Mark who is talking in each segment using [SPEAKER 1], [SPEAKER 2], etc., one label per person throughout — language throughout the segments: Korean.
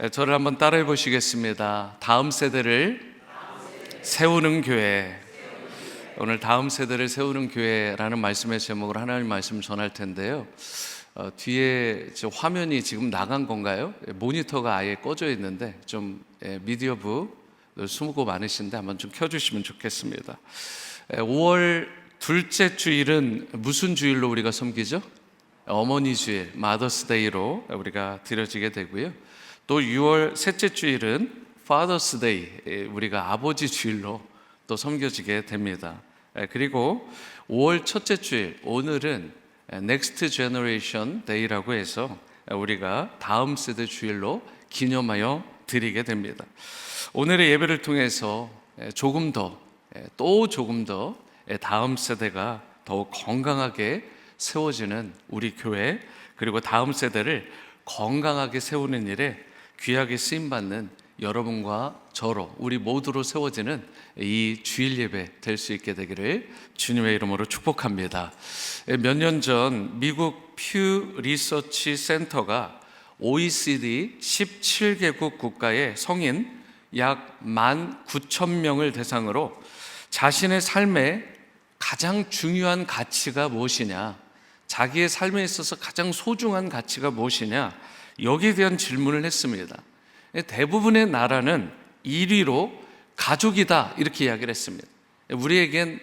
[SPEAKER 1] 저를 한번 따라해 보시겠습니다. 다음 세대를 세우는 교회. 오늘 다음 세대를 세우는 교회라는 말씀의 제목으로 하나님 말씀을 전할 텐데요. 뒤에 화면이 지금 나간 건가요? 모니터가 아예 꺼져 있는데 좀 미디어부 수고 많으신데 한번 좀 켜주시면 좋겠습니다. 5월 둘째 주일은 무슨 주일로 우리가 섬기죠? 어머니 주일, 마더스데이로 우리가 드려지게 되고요. 또 6월 셋째 주일은 Father's Day, 우리가 아버지 주일로 또 섬겨지게 됩니다. 그리고 5월 첫째 주일, 오늘은 Next Generation Day라고 해서 우리가 다음 세대 주일로 기념하여 드리게 됩니다. 오늘의 예배를 통해서 조금 더 다음 세대가 더욱 건강하게 세워지는 우리 교회, 그리고 다음 세대를 건강하게 세우는 일에 귀하게 쓰임받는 여러분과 저로, 우리 모두로 세워지는 이 주일 예배 될 수 있게 되기를 주님의 이름으로 축복합니다. 몇 년 전 미국 퓨 리서치 센터가 OECD 17개국 국가의 성인 약 19,000명을 대상으로 자신의 삶에 가장 중요한 가치가 무엇이냐, 자기의 삶에 있어서 가장 소중한 가치가 무엇이냐, 여기에 대한 질문을 했습니다. 대부분의 나라는 1위로 가족이다 이렇게 이야기를 했습니다.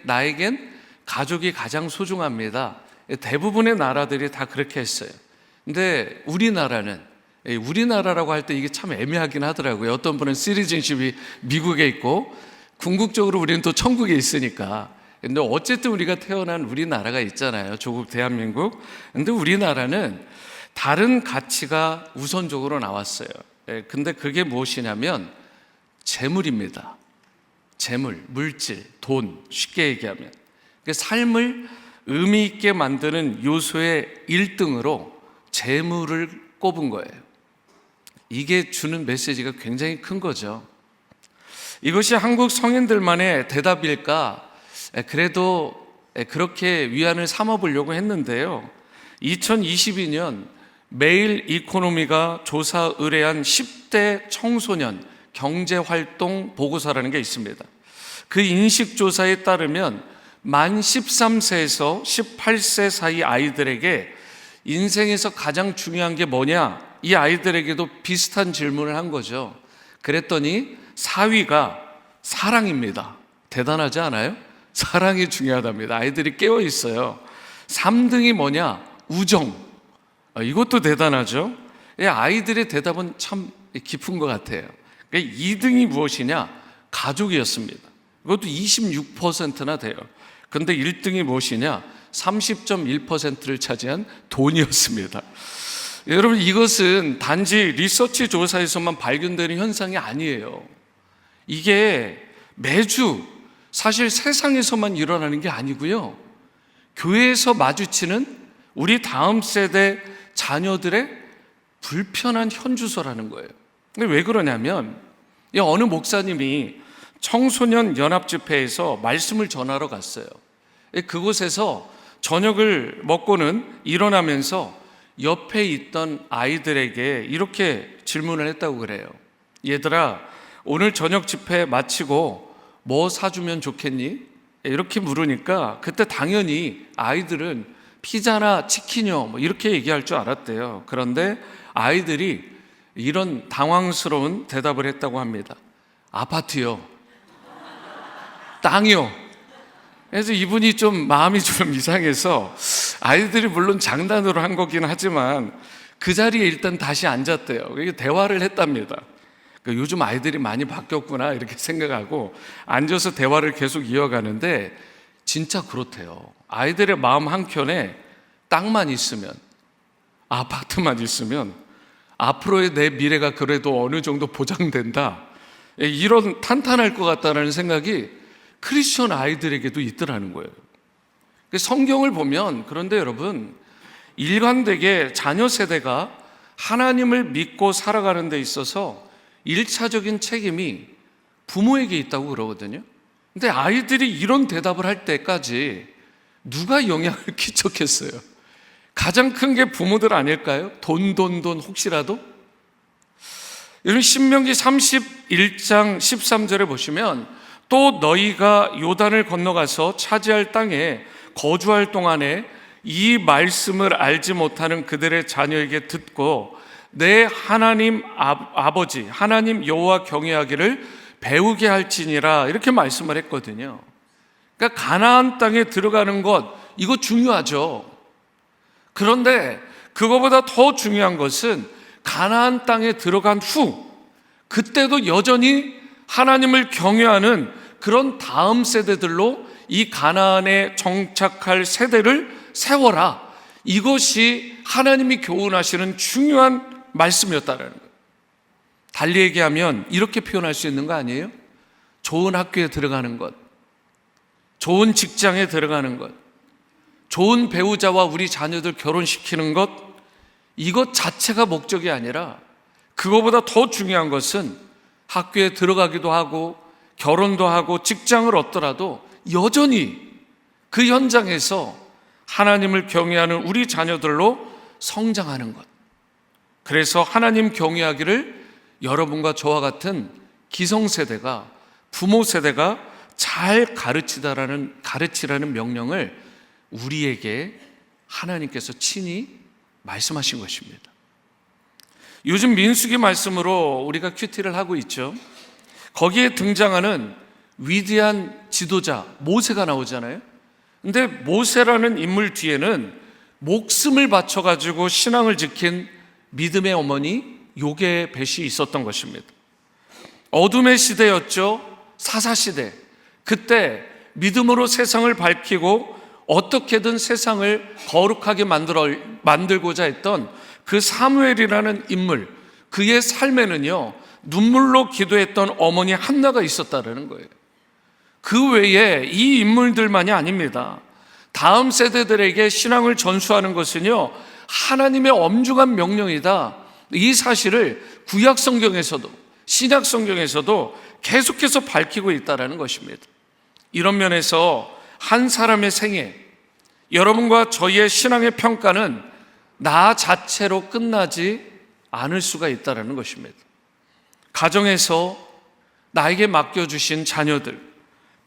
[SPEAKER 1] 나에겐 가족이 가장 소중합니다. 대부분의 나라들이 다 그렇게 했어요. 근데 우리나라라고 할 때 이게 참 애매하긴 하더라고요. 어떤 분은 시리즌십이 미국에 있고 궁극적으로 우리는 또 천국에 있으니까. 근데 어쨌든 우리가 태어난 우리나라가 있잖아요. 조국 대한민국. 근데 우리나라는 다른 가치가 우선적으로 나왔어요. 근데 그게 무엇이냐면 재물입니다. 재물, 물질, 돈, 쉽게 얘기하면 삶을 의미 있게 만드는 요소의 1등으로 재물을 꼽은 거예요. 이게 주는 메시지가 굉장히 큰 거죠. 이것이 한국 성인들만의 대답일까? 그래도 그렇게 위안을 삼아보려고 했는데요. 2022년 매일 이코노미가 조사 의뢰한 10대 청소년 경제활동 보고서라는 게 있습니다. 그 인식조사에 따르면 만 13세에서 18세 사이 아이들에게 인생에서 가장 중요한 게 뭐냐, 이 아이들에게도 비슷한 질문을 한 거죠. 그랬더니 4위가 사랑입니다. 대단하지 않아요? 사랑이 중요하답니다. 아이들이 깨어 있어요. 3등이 뭐냐? 우정. 이것도 대단하죠. 아이들의 대답은 참 깊은 것 같아요. 2등이 무엇이냐? 가족이었습니다. 이것도 26%나 돼요. 그런데 1등이 무엇이냐? 30.1%를 차지한 돈이었습니다. 여러분, 이것은 단지 리서치 조사에서만 발견되는 현상이 아니에요. 이게 매주 사실 세상에서만 일어나는 게 아니고요, 교회에서 마주치는 우리 다음 세대 자녀들의 불편한 현주소라는 거예요. 근데 왜 그러냐면, 어느 목사님이 청소년 연합집회에서 말씀을 전하러 갔어요. 그곳에서 저녁을 먹고는 일어나면서 옆에 있던 아이들에게 이렇게 질문을 했다고 그래요. 얘들아, 오늘 저녁 집회 마치고 뭐 사주면 좋겠니? 이렇게 물으니까 그때 당연히 아이들은 피자나 치킨이요 이렇게 얘기할 줄 알았대요. 그런데 아이들이 이런 당황스러운 대답을 했다고 합니다. 아파트요, 땅이요. 그래서 이분이 좀 마음이 좀 이상해서, 아이들이 물론 장난으로 한 거긴 하지만 그 자리에 일단 다시 앉았대요. 대화를 했답니다. 요즘 아이들이 많이 바뀌었구나 이렇게 생각하고 앉아서 대화를 계속 이어가는데 진짜 그렇대요. 아이들의 마음 한켠에 땅만 있으면, 아파트만 있으면 앞으로의 내 미래가 그래도 어느 정도 보장된다, 이런 탄탄할 것 같다는 생각이 크리스천 아이들에게도 있더라는 거예요. 성경을 보면, 그런데 여러분, 일관되게 자녀 세대가 하나님을 믿고 살아가는 데 있어서 1차적인 책임이 부모에게 있다고 그러거든요. 근데 아이들이 이런 대답을 할 때까지 누가 영향을 끼쳤겠어요? 가장 큰 게 부모들 아닐까요? 돈 혹시라도? 여러분, 신명기 31장 13절에 보시면 또 너희가 요단을 건너가서 차지할 땅에 거주할 동안에 이 말씀을 알지 못하는 그들의 자녀에게 듣고 내 하나님 아버지 하나님 여호와 경외하기를 배우게 할지니라, 이렇게 말씀을 했거든요. 그러니까 가나안 땅에 들어가는 것, 이거 중요하죠. 그런데 그거보다 더 중요한 것은 가나안 땅에 들어간 후, 그때도 여전히 하나님을 경외하는 그런 다음 세대들로 이 가나안에 정착할 세대를 세워라. 이것이 하나님이 교훈하시는 중요한 말씀이었다는 거예요. 달리 얘기하면 이렇게 표현할 수 있는 거 아니에요? 좋은 학교에 들어가는 것, 좋은 직장에 들어가는 것, 좋은 배우자와 우리 자녀들 결혼시키는 것, 이것 자체가 목적이 아니라 그거보다 더 중요한 것은 학교에 들어가기도 하고 결혼도 하고 직장을 얻더라도 여전히 그 현장에서 하나님을 경외하는 우리 자녀들로 성장하는 것. 그래서 하나님 경외하기를 여러분과 저와 같은 기성세대가, 부모 세대가 잘 가르치라는 명령을 우리에게 하나님께서 친히 말씀하신 것입니다. 요즘 민수기 말씀으로 우리가 큐티를 하고 있죠. 거기에 등장하는 위대한 지도자 모세가 나오잖아요. 근데 모세라는 인물 뒤에는 목숨을 바쳐가지고 신앙을 지킨 믿음의 어머니 요게벳이 있었던 것입니다. 어둠의 시대였죠. 사사시대. 그때 믿음으로 세상을 밝히고 어떻게든 세상을 거룩하게 만들고자 했던 그 사무엘이라는 인물, 그의 삶에는요 눈물로 기도했던 어머니 한나가 있었다는 거예요. 그 외에 이 인물들만이 아닙니다. 다음 세대들에게 신앙을 전수하는 것은요 하나님의 엄중한 명령이다. 이 사실을 구약 성경에서도 신약 성경에서도 계속해서 밝히고 있다는 것입니다. 이런 면에서 한 사람의 생애, 여러분과 저희의 신앙의 평가는 나 자체로 끝나지 않을 수가 있다는 것입니다. 가정에서 나에게 맡겨주신 자녀들,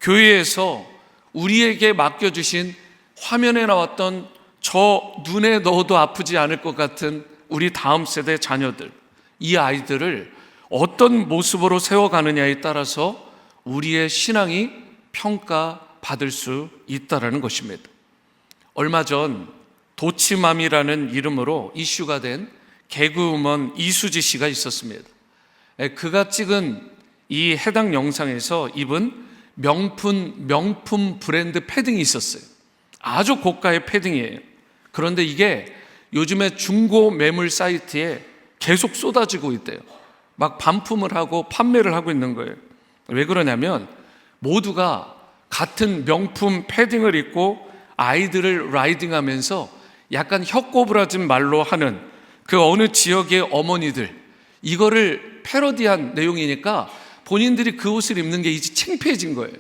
[SPEAKER 1] 교회에서 우리에게 맡겨주신 화면에 나왔던 저 눈에 넣어도 아프지 않을 것 같은 우리 다음 세대 자녀들, 이 아이들을 어떤 모습으로 세워가느냐에 따라서 우리의 신앙이 평가받을 수 있다는 것입니다. 얼마 전 도치맘이라는 이름으로 이슈가 된 개그우먼 이수지 씨가 있었습니다. 그가 찍은 이 해당 영상에서 입은 명품 브랜드 패딩이 있었어요. 아주 고가의 패딩이에요. 그런데 이게 요즘에 중고 매물 사이트에 계속 쏟아지고 있대요. 막 반품을 하고 판매를 하고 있는 거예요. 왜 그러냐면 모두가 같은 명품 패딩을 입고 아이들을 라이딩하면서 약간 혀꼬부라진 말로 하는 그 어느 지역의 어머니들, 이거를 패러디한 내용이니까 본인들이 그 옷을 입는 게 이제 창피해진 거예요.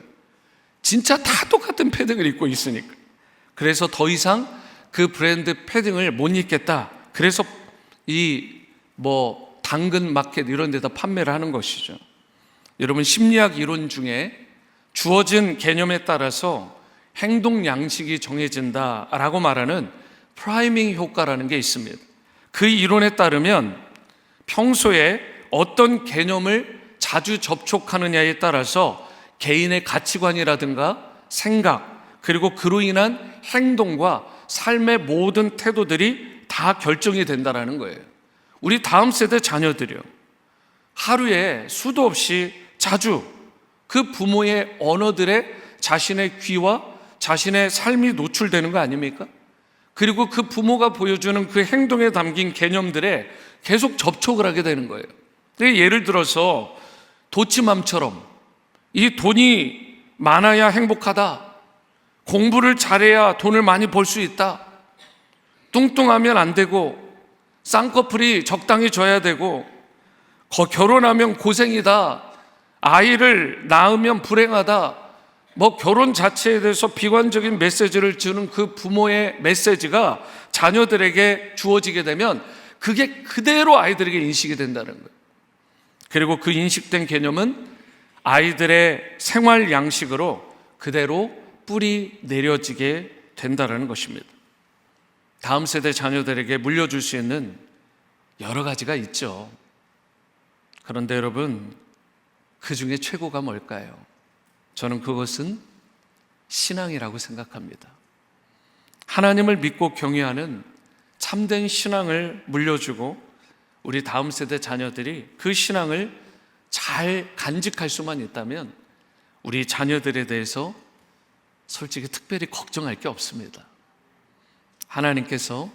[SPEAKER 1] 진짜 다 똑같은 패딩을 입고 있으니까. 그래서 더 이상 그 브랜드 패딩을 못 입겠다. 그래서 당근 마켓 이런 데다 판매를 하는 것이죠. 여러분, 심리학 이론 중에 주어진 개념에 따라서 행동 양식이 정해진다라고 말하는 프라이밍 효과라는 게 있습니다. 그 이론에 따르면 평소에 어떤 개념을 자주 접촉하느냐에 따라서 개인의 가치관이라든가 생각, 그리고 그로 인한 행동과 삶의 모든 태도들이 다 결정이 된다는 거예요. 우리 다음 세대 자녀들이요, 하루에 수도 없이 자주 그 부모의 언어들에 자신의 귀와 자신의 삶이 노출되는 거 아닙니까? 그리고 그 부모가 보여주는 그 행동에 담긴 개념들에 계속 접촉을 하게 되는 거예요. 예를 들어서 도치맘처럼 이 돈이 많아야 행복하다, 공부를 잘해야 돈을 많이 벌 수 있다, 뚱뚱하면 안 되고 쌍꺼풀이 적당히 져야 되고 결혼하면 고생이다, 아이를 낳으면 불행하다, 결혼 자체에 대해서 비관적인 메시지를 주는 그 부모의 메시지가 자녀들에게 주어지게 되면 그게 그대로 아이들에게 인식이 된다는 거예요. 그리고 그 인식된 개념은 아이들의 생활 양식으로 그대로 뿌리 내려지게 된다는 것입니다. 다음 세대 자녀들에게 물려줄 수 있는 여러 가지가 있죠. 그런데 여러분, 그 중에 최고가 뭘까요? 저는 그것은 신앙이라고 생각합니다. 하나님을 믿고 경외하는 참된 신앙을 물려주고 우리 다음 세대 자녀들이 그 신앙을 잘 간직할 수만 있다면 우리 자녀들에 대해서 솔직히 특별히 걱정할 게 없습니다. 하나님께서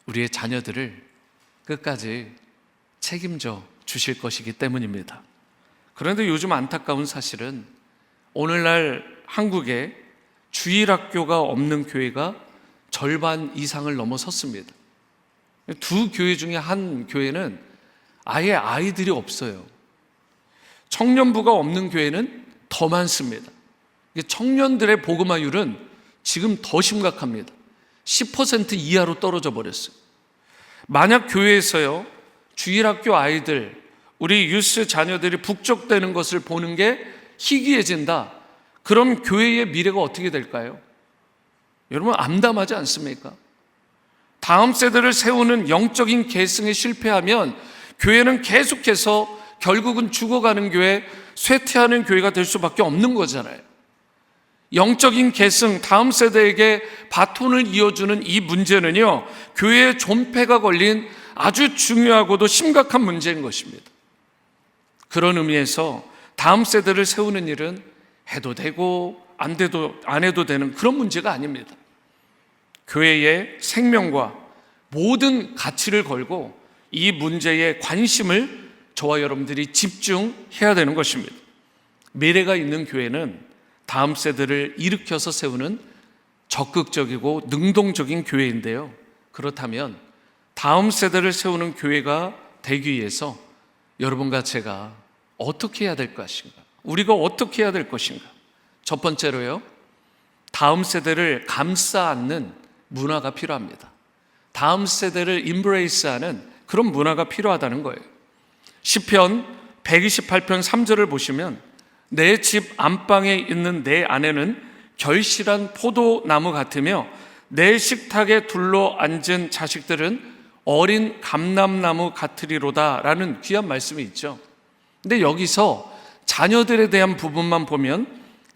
[SPEAKER 1] 우리의 자녀들을 끝까지 책임져 주실 것이기 때문입니다. 그런데 요즘 안타까운 사실은 오늘날 한국에 주일학교가 없는 교회가 절반 이상을 넘어섰습니다. 두 교회 중에 한 교회는 아예 아이들이 없어요. 청년부가 없는 교회는 더 많습니다. 청년들의 복음화율은 지금 더 심각합니다. 10% 이하로 떨어져 버렸어요. 만약 교회에서요, 주일학교 아이들, 우리 유스 자녀들이 북적대는 것을 보는 게 희귀해진다. 그럼 교회의 미래가 어떻게 될까요? 여러분 암담하지 않습니까? 다음 세대를 세우는 영적인 계승에 실패하면 교회는 계속해서 결국은 죽어가는 교회, 쇠퇴하는 교회가 될 수밖에 없는 거잖아요. 영적인 계승, 다음 세대에게 바톤을 이어주는 이 문제는요, 교회의 존폐가 걸린 아주 중요하고도 심각한 문제인 것입니다. 그런 의미에서 다음 세대를 세우는 일은 해도 되고 안 해도 되는 그런 문제가 아닙니다. 교회의 생명과 모든 가치를 걸고 이 문제에 관심을 저와 여러분들이 집중해야 되는 것입니다. 미래가 있는 교회는 다음 세대를 일으켜서 세우는 적극적이고 능동적인 교회인데요. 그렇다면 다음 세대를 세우는 교회가 되기 위해서 여러분과 제가 어떻게 해야 될 것인가? 우리가 어떻게 해야 될 것인가? 첫 번째로요, 다음 세대를 감싸 안는 문화가 필요합니다. 다음 세대를 임브레이스하는 그런 문화가 필요하다는 거예요. 시편 128편 3절을 보시면 내 집 안방에 있는 내 아내는 결실한 포도나무 같으며 내 식탁에 둘러 앉은 자식들은 어린 감람나무 같으리로다 라는 귀한 말씀이 있죠. 근데 여기서 자녀들에 대한 부분만 보면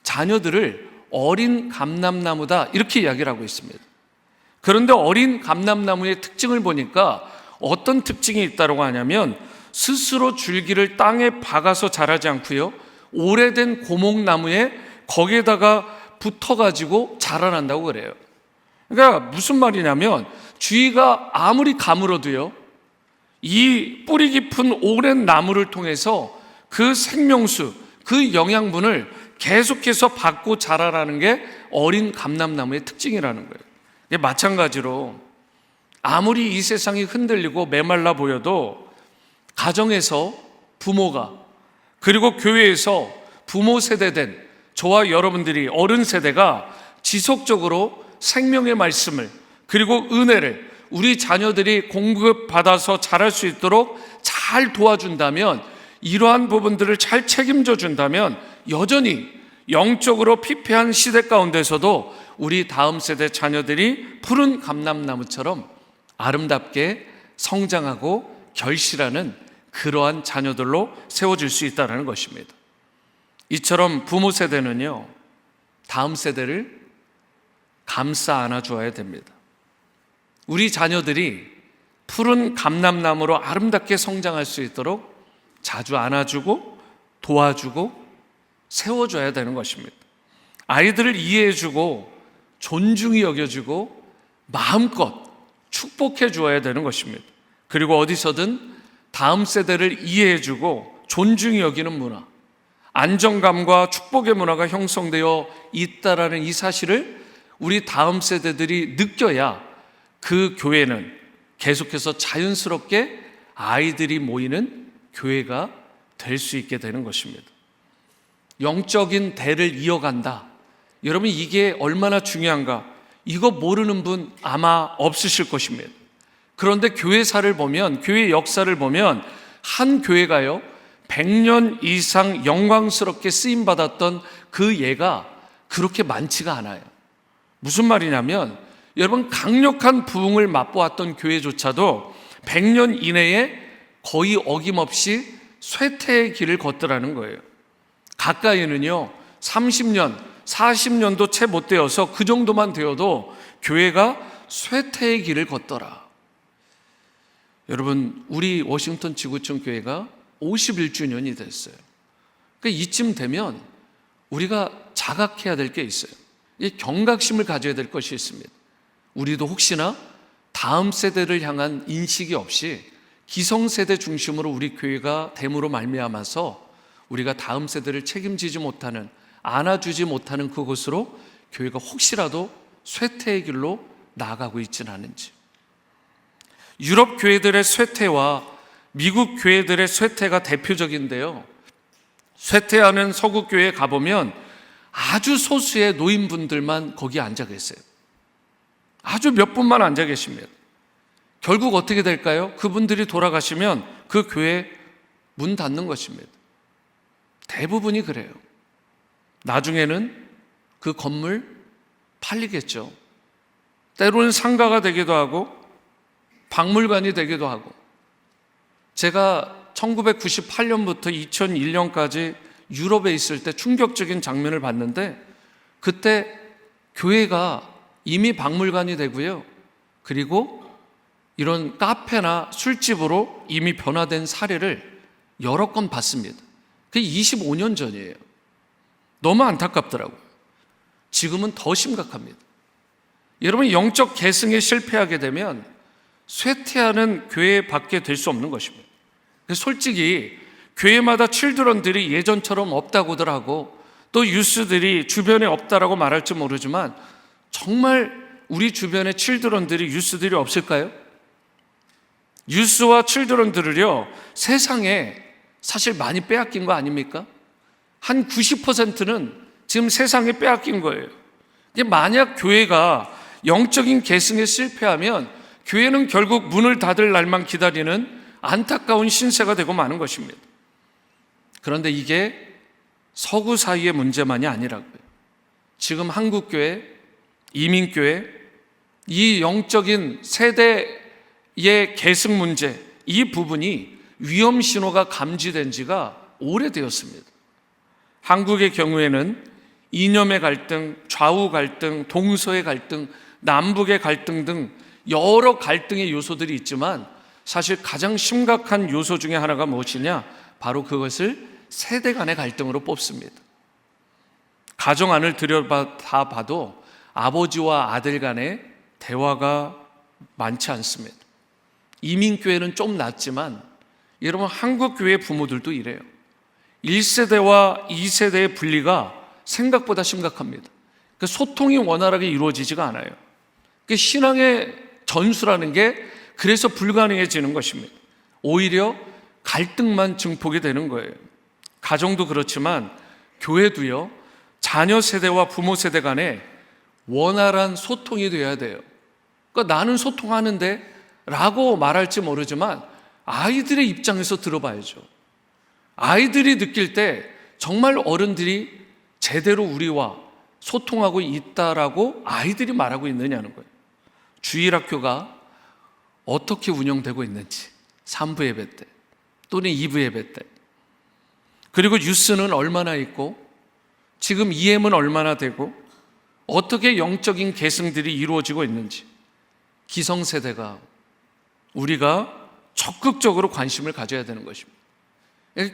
[SPEAKER 1] 자녀들을 어린 감람나무다 이렇게 이야기를 하고 있습니다. 그런데 어린 감람나무의 특징을 보니까 어떤 특징이 있다고 하냐면 스스로 줄기를 땅에 박아서 자라지 않고요, 오래된 고목나무에 거기에다가 붙어가지고 자라난다고 그래요. 그러니까 무슨 말이냐면 주위가 아무리 가물어도요, 이 뿌리 깊은 오랜 나무를 통해서 그 생명수, 그 영양분을 계속해서 받고 자라라는 게 어린 감람나무의 특징이라는 거예요. 마찬가지로 아무리 이 세상이 흔들리고 메말라 보여도 가정에서 부모가, 그리고 교회에서 부모 세대된 저와 여러분들이 어른 세대가 지속적으로 생명의 말씀을, 그리고 은혜를 우리 자녀들이 공급받아서 자랄 수 있도록 잘 도와준다면, 이러한 부분들을 잘 책임져 준다면 여전히 영적으로 피폐한 시대 가운데서도 우리 다음 세대 자녀들이 푸른 감람나무처럼 아름답게 성장하고 결실하는 그러한 자녀들로 세워질 수 있다는 것입니다. 이처럼 부모 세대는요, 다음 세대를 감싸 안아주어야 됩니다. 우리 자녀들이 푸른 감람나무로 아름답게 성장할 수 있도록 자주 안아주고 도와주고 세워줘야 되는 것입니다. 아이들을 이해해주고 존중히 여겨주고 마음껏 축복해 주어야 되는 것입니다. 그리고 어디서든 다음 세대를 이해해주고 존중히 여기는 문화, 안정감과 축복의 문화가 형성되어 있다라는 이 사실을 우리 다음 세대들이 느껴야 그 교회는 계속해서 자연스럽게 아이들이 모이는 교회가 될 수 있게 되는 것입니다. 영적인 대를 이어간다. 여러분, 이게 얼마나 중요한가? 이거 모르는 분 아마 없으실 것입니다. 그런데 교회사를 보면, 교회 역사를 보면 한 교회가요, 100년 이상 영광스럽게 쓰임받았던 그 예가 그렇게 많지가 않아요. 무슨 말이냐면 여러분, 강력한 부흥을 맛보았던 교회조차도 100년 이내에 거의 어김없이 쇠퇴의 길을 걷더라는 거예요. 가까이는요 30년, 40년도 채 못 되어서 그 정도만 되어도 교회가 쇠퇴의 길을 걷더라. 여러분, 우리 워싱턴 지구촌 교회가 51주년이 됐어요. 그러니까 이쯤 되면 우리가 자각해야 될 게 있어요. 이 경각심을 가져야 될 것이 있습니다. 우리도 혹시나 다음 세대를 향한 인식이 없이 기성세대 중심으로 우리 교회가 됨으로 말미암아서 우리가 다음 세대를 책임지지 못하는, 안아주지 못하는 그곳으로 교회가 혹시라도 쇠퇴의 길로 나아가고 있지는 않은지. 유럽 교회들의 쇠퇴와 미국 교회들의 쇠퇴가 대표적인데요, 쇠퇴하는 서구 교회에 가보면 아주 소수의 노인분들만 거기 앉아 계세요. 아주 몇 분만 앉아 계십니다. 결국 어떻게 될까요? 그분들이 돌아가시면 그 교회 문 닫는 것입니다. 대부분이 그래요. 나중에는 그 건물 팔리겠죠. 때로는 상가가 되기도 하고 박물관이 되기도 하고. 제가 1998년부터 2001년까지 유럽에 있을 때 충격적인 장면을 봤는데, 그때 교회가 이미 박물관이 되고요, 그리고 이런 카페나 술집으로 이미 변화된 사례를 여러 건 봤습니다. 그게 25년 전이에요. 너무 안타깝더라고요. 지금은 더 심각합니다. 여러분, 영적 계승에 실패하게 되면 쇠퇴하는 교회밖에 될 수 없는 것입니다. 솔직히 교회마다 칠드런들이 예전처럼 없다고들 하고 또 유스들이 주변에 없다라고 말할지 모르지만, 정말 우리 주변에 칠드런들이, 유스들이 없을까요? 유스와 칠드런들을요, 세상에 사실 많이 빼앗긴 거 아닙니까? 한 90%는 지금 세상에 빼앗긴 거예요. 만약 교회가 영적인 계승에 실패하면 교회는 결국 문을 닫을 날만 기다리는 안타까운 신세가 되고 마는 것입니다. 그런데 이게 서구 사회의 문제만이 아니라고요. 지금 한국교회, 이민교회, 이 영적인 세대의 계승 문제, 이 부분이 위험 신호가 감지된 지가 오래되었습니다. 한국의 경우에는 이념의 갈등, 좌우 갈등, 동서의 갈등, 남북의 갈등 등 여러 갈등의 요소들이 있지만, 사실 가장 심각한 요소 중에 하나가 무엇이냐? 바로 그것을 세대 간의 갈등으로 뽑습니다. 가정 안을 들여다 봐도 아버지와 아들 간의 대화가 많지 않습니다. 이민교회는 좀 낫지만 여러분, 한국교회 부모들도 이래요. 1세대와 2세대의 분리가 생각보다 심각합니다. 소통이 원활하게 이루어지지가 않아요. 신앙의 전수라는 게 그래서 불가능해지는 것입니다. 오히려 갈등만 증폭이 되는 거예요. 가정도 그렇지만 교회도요, 자녀 세대와 부모 세대 간에 원활한 소통이 되어야 돼요. 그러니까 나는 소통하는데 라고 말할지 모르지만 아이들의 입장에서 들어봐야죠. 아이들이 느낄 때 정말 어른들이 제대로 우리와 소통하고 있다라고 아이들이 말하고 있느냐는 거예요. 주일학교가 어떻게 운영되고 있는지, 3부 예배 때 또는 2부 예배 때, 그리고 유스는 얼마나 있고 지금 EM은 얼마나 되고 어떻게 영적인 계승들이 이루어지고 있는지, 기성세대가 우리가 적극적으로 관심을 가져야 되는 것입니다.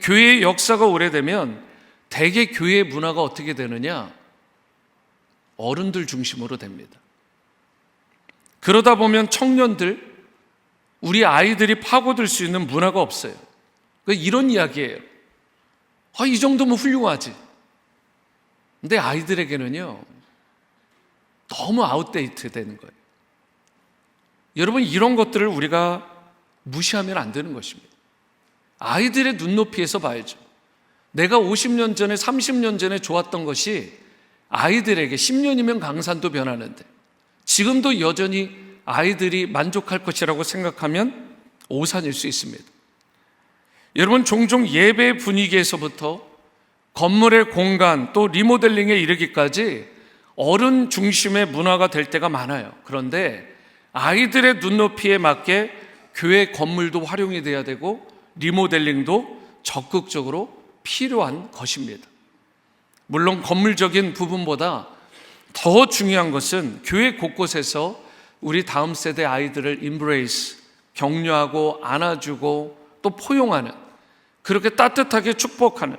[SPEAKER 1] 교회의 역사가 오래되면 대개 교회의 문화가 어떻게 되느냐? 어른들 중심으로 됩니다. 그러다 보면 청년들, 우리 아이들이 파고들 수 있는 문화가 없어요. 이런 이야기예요. 이 정도면 훌륭하지. 근데 아이들에게는요, 너무 아웃데이트 되는 거예요. 여러분, 이런 것들을 우리가 무시하면 안 되는 것입니다. 아이들의 눈높이에서 봐야죠. 내가 50년 전에, 30년 전에 좋았던 것이 아이들에게 10년이면 강산도 변하는데 지금도 여전히 아이들이 만족할 것이라고 생각하면 오산일 수 있습니다. 여러분, 종종 예배 분위기에서부터 건물의 공간 또 리모델링에 이르기까지 어른 중심의 문화가 될 때가 많아요. 그런데 아이들의 눈높이에 맞게 교회 건물도 활용이 돼야 되고 리모델링도 적극적으로 필요한 것입니다. 물론 건물적인 부분보다 더 중요한 것은 교회 곳곳에서 우리 다음 세대 아이들을 인브레이스, 격려하고 안아주고 또 포용하는, 그렇게 따뜻하게 축복하는,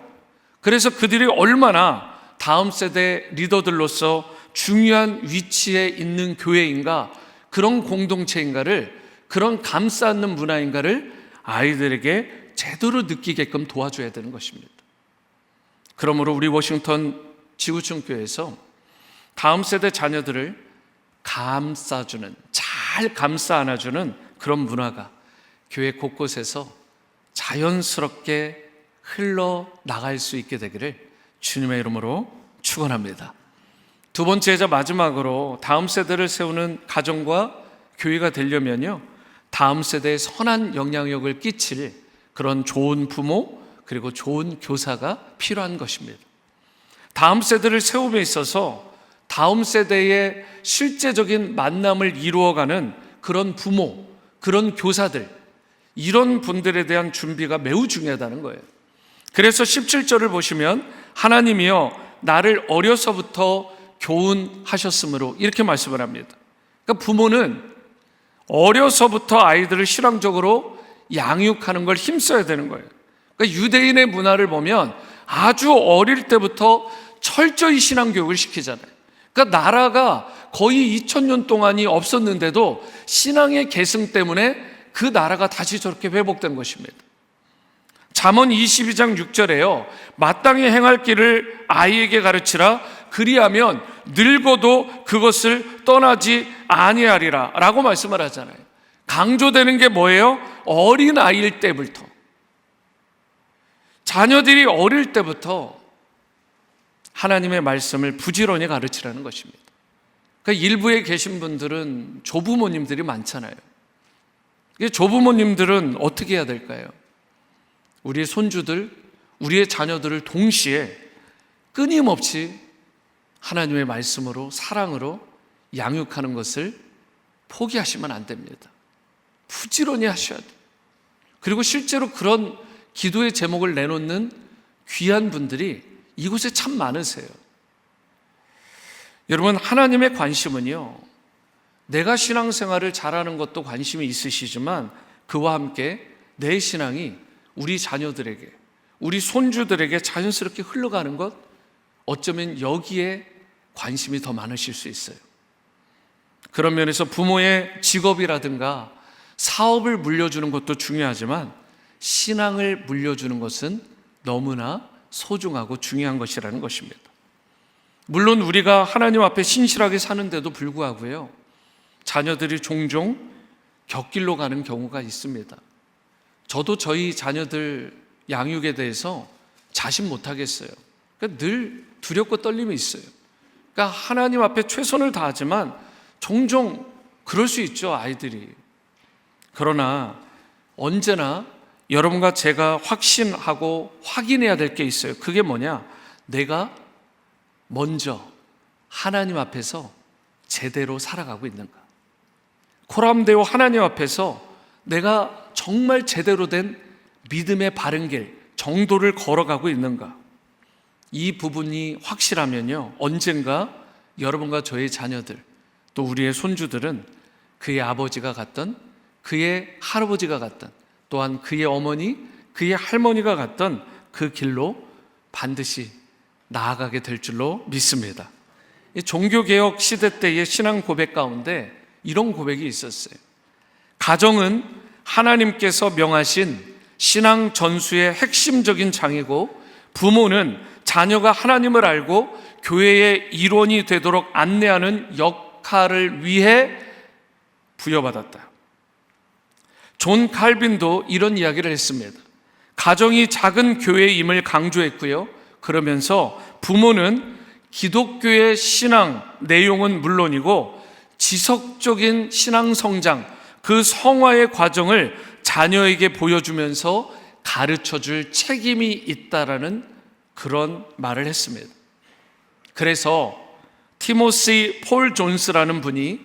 [SPEAKER 1] 그래서 그들이 얼마나 다음 세대 리더들로서 중요한 위치에 있는 교회인가, 그런 공동체인가를, 그런 감싸 안는 문화인가를 아이들에게 제대로 느끼게끔 도와줘야 되는 것입니다. 그러므로 우리 워싱턴 지구촌 교회에서 다음 세대 자녀들을 감싸주는, 잘 감싸 안아주는 그런 문화가 교회 곳곳에서 자연스럽게 흘러나갈 수 있게 되기를 주님의 이름으로 축원합니다. 두 번째이자 마지막으로 다음 세대를 세우는 가정과 교회가 되려면요, 다음 세대에 선한 영향력을 끼칠 그런 좋은 부모 그리고 좋은 교사가 필요한 것입니다. 다음 세대를 세움에 있어서 다음 세대의 실제적인 만남을 이루어가는 그런 부모, 그런 교사들, 이런 분들에 대한 준비가 매우 중요하다는 거예요. 그래서 17절을 보시면 하나님이여 나를 어려서부터 교훈하셨으므로 이렇게 말씀을 합니다. 그러니까 부모는 어려서부터 아이들을 신앙적으로 양육하는 걸 힘써야 되는 거예요. 그러니까 유대인의 문화를 보면 아주 어릴 때부터 철저히 신앙교육을 시키잖아요. 그러니까 나라가 거의 2000년 동안이 없었는데도 신앙의 계승 때문에 그 나라가 다시 저렇게 회복된 것입니다. 잠언 22장 6절에요, 마땅히 행할 길을 아이에게 가르치라, 그리하면 늙어도 그것을 떠나지 아니하리라 라고 말씀을 하잖아요. 강조되는 게 뭐예요? 어린 아이일 때부터, 자녀들이 어릴 때부터 하나님의 말씀을 부지런히 가르치라는 것입니다. 그러니까 일부에 계신 분들은 조부모님들이 많잖아요. 조부모님들은 어떻게 해야 될까요? 우리의 손주들, 우리의 자녀들을 동시에 끊임없이 하나님의 말씀으로, 사랑으로 양육하는 것을 포기하시면 안 됩니다. 부지런히 하셔야 돼요. 그리고 실제로 그런 기도의 제목을 내놓는 귀한 분들이 이곳에 참 많으세요. 여러분, 하나님의 관심은요, 내가 신앙생활을 잘하는 것도 관심이 있으시지만 그와 함께 내 신앙이 우리 자녀들에게, 우리 손주들에게 자연스럽게 흘러가는 것, 어쩌면 여기에 관심이 더 많으실 수 있어요. 그런 면에서 부모의 직업이라든가 사업을 물려주는 것도 중요하지만 신앙을 물려주는 것은 너무나 소중하고 중요한 것이라는 것입니다. 물론 우리가 하나님 앞에 신실하게 사는데도 불구하고요, 자녀들이 종종 곁길로 가는 경우가 있습니다. 저도 저희 자녀들 양육에 대해서 자신 못하겠어요. 그러니까 늘 두렵고 떨림이 있어요. 그러니까 하나님 앞에 최선을 다하지만 종종 그럴 수 있죠, 아이들이. 그러나 언제나 여러분과 제가 확신하고 확인해야 될 게 있어요. 그게 뭐냐? 내가 먼저 하나님 앞에서 제대로 살아가고 있는가? 코람데오 하나님 앞에서 내가 정말 제대로 된 믿음의 바른 길, 정도를 걸어가고 있는가? 이 부분이 확실하면요, 언젠가 여러분과 저의 자녀들, 또 우리의 손주들은 그의 아버지가 갔던, 그의 할아버지가 갔던, 또한 그의 어머니, 그의 할머니가 갔던 그 길로 반드시 나아가게 될 줄로 믿습니다. 종교개혁 시대 때의 신앙 고백 가운데 이런 고백이 있었어요. 가정은 하나님께서 명하신 신앙 전수의 핵심적인 장이고, 부모는 자녀가 하나님을 알고 교회의 일원이 되도록 안내하는 역할을 위해 부여받았다. 존 칼빈도 이런 이야기를 했습니다. 가정이 작은 교회임을 강조했고요, 그러면서 부모는 기독교의 신앙 내용은 물론이고 지속적인 신앙 성장, 그 성화의 과정을 자녀에게 보여주면서 가르쳐 줄 책임이 있다라는 그런 말을 했습니다. 그래서 티모시 폴 존스라는 분이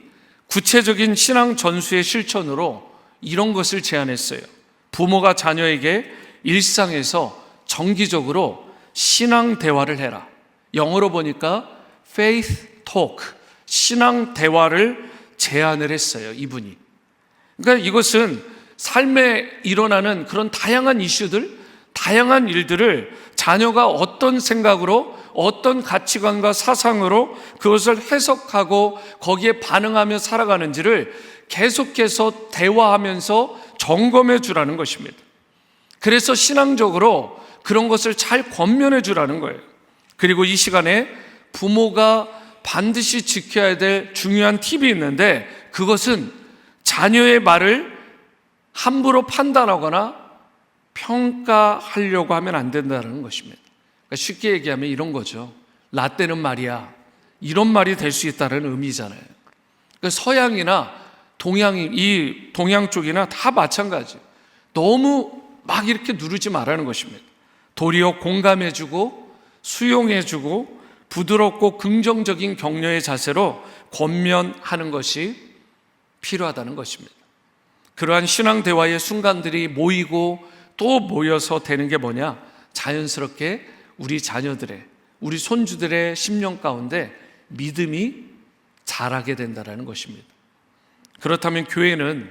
[SPEAKER 1] 구체적인 신앙 전수의 실천으로 이런 것을 제안했어요. 부모가 자녀에게 일상에서 정기적으로 신앙 대화를 해라. 영어로 보니까 faith talk, 신앙 대화를 제안을 했어요, 이분이. 그러니까 이것은 삶에 일어나는 그런 다양한 이슈들, 다양한 일들을 자녀가 어떤 생각으로, 어떤 가치관과 사상으로 그것을 해석하고 거기에 반응하며 살아가는지를 계속해서 대화하면서 점검해 주라는 것입니다. 그래서 신앙적으로 그런 것을 잘 권면해 주라는 거예요. 그리고 이 시간에 부모가 반드시 지켜야 될 중요한 팁이 있는데, 그것은 자녀의 말을 함부로 판단하거나 평가하려고 하면 안 된다는 것입니다. 그러니까 쉽게 얘기하면 이런 거죠. 라떼는 말이야, 이런 말이 될 수 있다는 의미잖아요. 그러니까 서양이나 이 동양 쪽이나 다 마찬가지. 너무 막 이렇게 누르지 말라는 것입니다. 도리어 공감해주고 수용해주고 부드럽고 긍정적인 격려의 자세로 권면하는 것이 필요하다는 것입니다. 그러한 신앙 대화의 순간들이 모이고 또 모여서 되는 게 뭐냐? 자연스럽게 우리 자녀들의, 우리 손주들의 심령 가운데 믿음이 자라게 된다는 것입니다. 그렇다면 교회는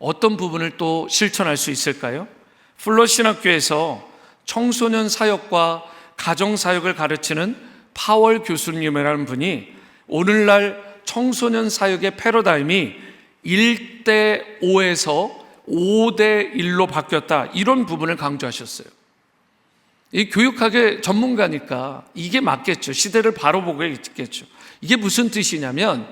[SPEAKER 1] 어떤 부분을 또 실천할 수 있을까요? 플러신학교에서 청소년 사역과 가정 사역을 가르치는 파월 교수님이라는 분이 오늘날 청소년 사역의 패러다임이 1대5에서 5대1로 바뀌었다, 이런 부분을 강조하셨어요. 이 교육학의 전문가니까 이게 맞겠죠. 시대를 바로 보고 있겠죠. 이게 무슨 뜻이냐면,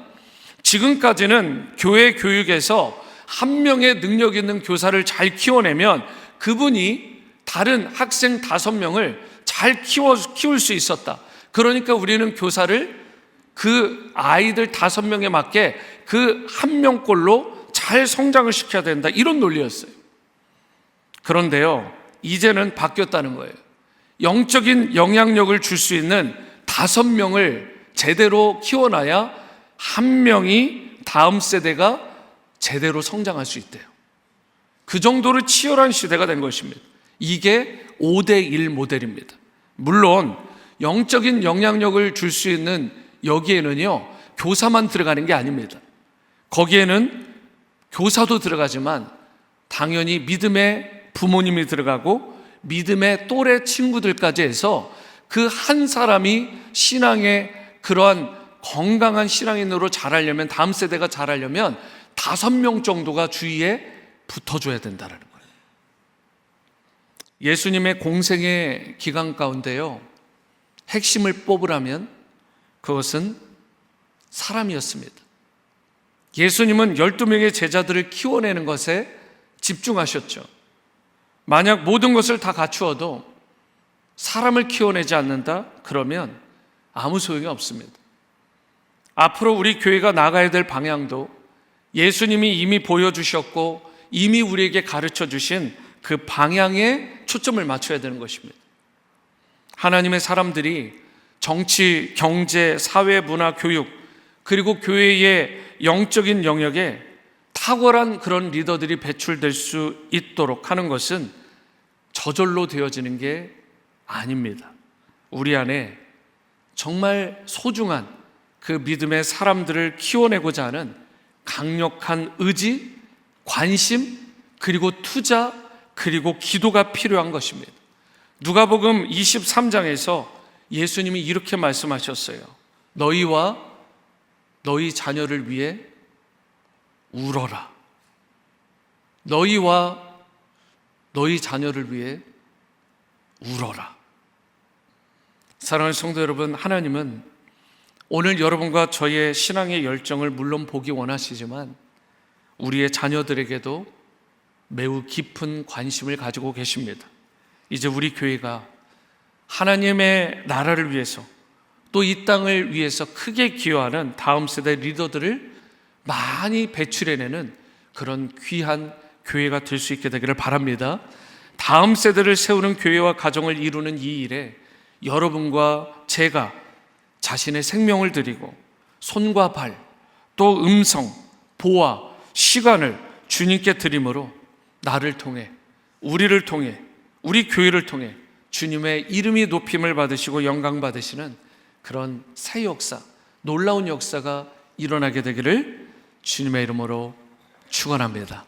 [SPEAKER 1] 지금까지는 교회 교육에서 한 명의 능력 있는 교사를 잘 키워내면 그분이 다른 학생 5명을 잘 키울 수 있었다. 그러니까 우리는 교사를 그 아이들 5명에 맞게 그 한 명꼴로 잘 성장을 시켜야 된다, 이런 논리였어요. 그런데요, 이제는 바뀌었다는 거예요. 영적인 영향력을 줄 수 있는 5명을 제대로 키워놔야 한 명이 다음 세대가 제대로 성장할 수 있대요. 그 정도로 치열한 시대가 된 것입니다. 이게 5대1 모델입니다. 물론 영적인 영향력을 줄 수 있는 여기에는요, 교사만 들어가는 게 아닙니다. 거기에는 교사도 들어가지만 당연히 믿음의 부모님이 들어가고 믿음의 또래 친구들까지 해서 그 한 사람이 신앙의 그러한 건강한 신앙인으로 자라려면, 다음 세대가 자라려면 5명 정도가 주위에 붙어줘야 된다는 거예요. 예수님의 공생의 기간 가운데요, 핵심을 뽑으라면 그것은 사람이었습니다. 예수님은 12명의 제자들을 키워내는 것에 집중하셨죠. 만약 모든 것을 다 갖추어도 사람을 키워내지 않는다? 그러면 아무 소용이 없습니다. 앞으로 우리 교회가 나가야 될 방향도 예수님이 이미 보여주셨고 이미 우리에게 가르쳐 주신 그 방향에 초점을 맞춰야 되는 것입니다. 하나님의 사람들이 정치, 경제, 사회, 문화, 교육, 그리고 교회의 영적인 영역에 탁월한 그런 리더들이 배출될 수 있도록 하는 것은 저절로 되어지는 게 아닙니다. 우리 안에 정말 소중한 그 믿음의 사람들을 키워내고자 하는 강력한 의지, 관심, 그리고 투자, 그리고 기도가 필요한 것입니다. 누가복음 23장에서 예수님이 이렇게 말씀하셨어요. 너희와 너희 자녀를 위해 울어라. 너희와 너희 자녀를 위해 울어라. 사랑하는 성도 여러분, 하나님은 오늘 여러분과 저의 신앙의 열정을 물론 보기 원하시지만 우리의 자녀들에게도 매우 깊은 관심을 가지고 계십니다. 이제 우리 교회가 하나님의 나라를 위해서, 또 이 땅을 위해서 크게 기여하는 다음 세대 리더들을 많이 배출해내는 그런 귀한 교회가 될 수 있게 되기를 바랍니다. 다음 세대를 세우는 교회와 가정을 이루는 이 일에 여러분과 제가 자신의 생명을 드리고 손과 발, 또 음성, 보아, 시간을 주님께 드림으로 나를 통해, 우리를 통해, 우리 교회를 통해 주님의 이름이 높임을 받으시고 영광 받으시는 그런 새 역사, 놀라운 역사가 일어나게 되기를 주님의 이름으로 축원합니다.